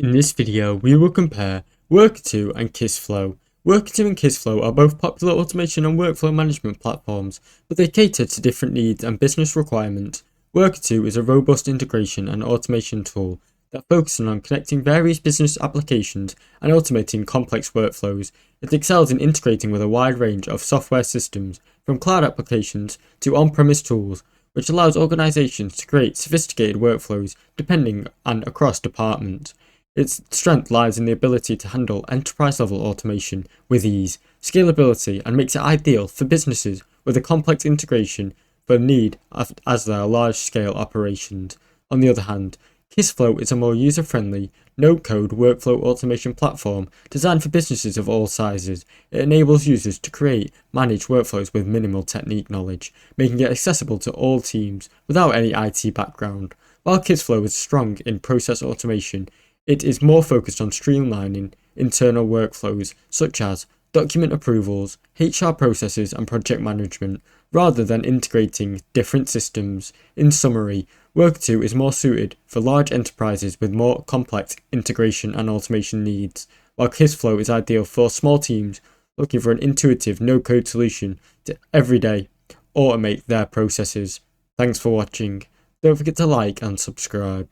In this video, we will compare Workato and Kissflow. Workato and Kissflow are both popular automation and workflow management platforms, but they cater to different needs and business requirements. Workato is a robust integration and automation tool that focuses on connecting various business applications and automating complex workflows. It excels in integrating with a wide range of software systems, from cloud applications to on-premise tools, which allows organizations to create sophisticated workflows depending and across departments. Its strength lies in the ability to handle enterprise-level automation with ease, scalability, and makes it ideal for businesses with a complex integration for need as they are large-scale operations. On the other hand, Kissflow is a more user-friendly, no-code workflow automation platform designed for businesses of all sizes. It enables users to create, manage workflows with minimal technique knowledge, making it accessible to all teams without any IT background. While Kissflow is strong in process automation, it is more focused on streamlining internal workflows such as document approvals, HR processes, and project management, rather than integrating different systems. In summary, Workato is more suited for large enterprises with more complex integration and automation needs, while Kissflow is ideal for small teams looking for an intuitive no-code solution to everyday automate their processes. Thanks for watching. Don't forget to like and subscribe.